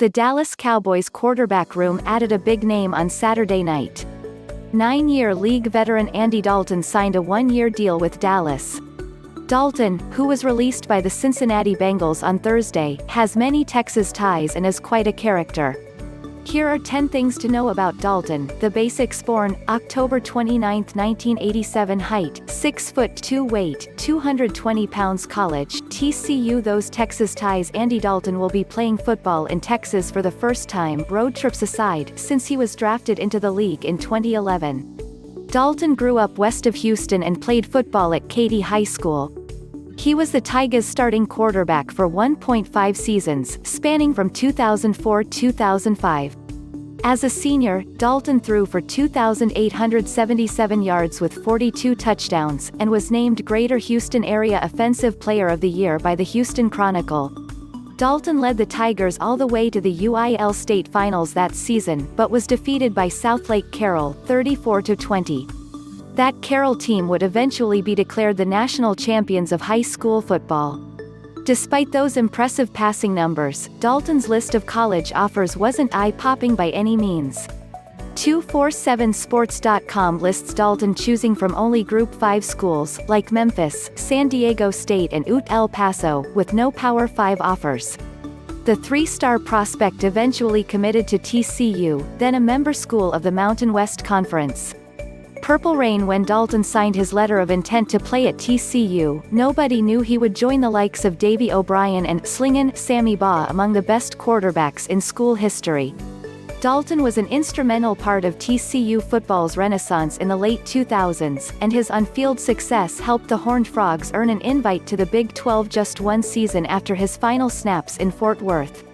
The Dallas Cowboys quarterback room added a big name on Saturday night. 9-year league veteran Andy Dalton signed a 1-year deal with Dallas. Dalton, who was released by the Cincinnati Bengals on Thursday, has many Texas ties and is quite a character. Here are 10 things to know about Dalton. The basicsBorn, October 29, 1987. Height, 6'2", weight, 220 pounds. College, TCUThose Texas. Ties. Andy Dalton will be playing football in Texas for the first time, road trips aside, since he was drafted into the league in 2011. Dalton grew up west of Houston and played football at Katy High School. He was the Tigers' starting quarterback for 1.5 seasons, spanning from 2004-2005. As a senior, Dalton threw for 2,877 yards with 42 touchdowns, and was named Greater Houston Area Offensive Player of the Year by the Houston Chronicle. Dalton led the Tigers all the way to the UIL State Finals that season, but was defeated by Southlake Carroll, 34-20. That Carroll team would eventually be declared the national champions of high school football. Despite those impressive passing numbers, Dalton's list of college offers wasn't eye-popping by any means. 247sports.com lists Dalton choosing from only Group 5 schools, like Memphis, San Diego State and El Paso, with no Power 5 offers. The 3-star prospect eventually committed to TCU, then a member school of the Mountain West Conference. Purple Rain. When Dalton signed his letter of intent to play at TCU, nobody knew he would join the likes of Davey O'Brien and Slingin, Sammy Baugh among the best quarterbacks in school history. Dalton was an instrumental part of TCU football's renaissance in the late 2000s, and his on-field success helped the Horned Frogs earn an invite to the Big 12 just one season after his final snaps in Fort Worth.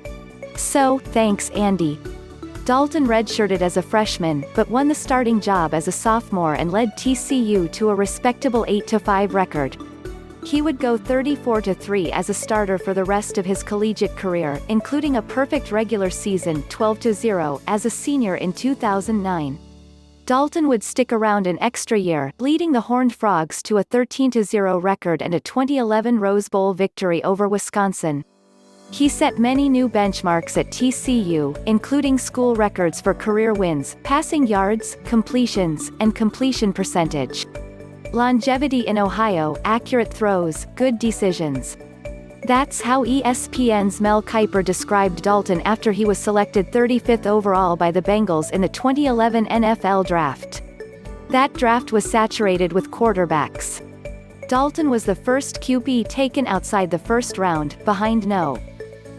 So, thanks Andy. Dalton redshirted as a freshman, but won the starting job as a sophomore and led TCU to a respectable 8-5 record. He would go 34-3 as a starter for the rest of his collegiate career, including a perfect regular season, 12-0, as a senior in 2009. Dalton would stick around an extra year, leading the Horned Frogs to a 13-0 record and a 2011 Rose Bowl victory over Wisconsin. He set many new benchmarks at TCU, including school records for career wins, passing yards, completions, and completion percentage. Longevity in Ohio, accurate throws, good decisions. That's how ESPN's Mel Kiper described Dalton after he was selected 35th overall by the Bengals in the 2011 NFL Draft. That draft was saturated with quarterbacks. Dalton was the first QB taken outside the first round, behind No.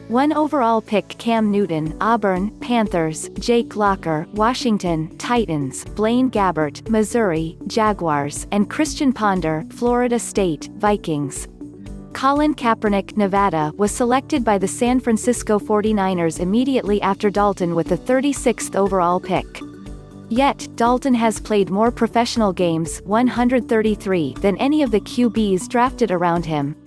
1 overall pick Cam Newton, Auburn, Panthers, Jake Locker, Washington, Titans, Blaine Gabbert, Missouri, Jaguars, and Christian Ponder, Florida State, Vikings. Colin Kaepernick, Nevada, was selected by the San Francisco 49ers immediately after Dalton with the 36th overall pick. Yet, Dalton has played more professional games, 133, than any of the QBs drafted around him.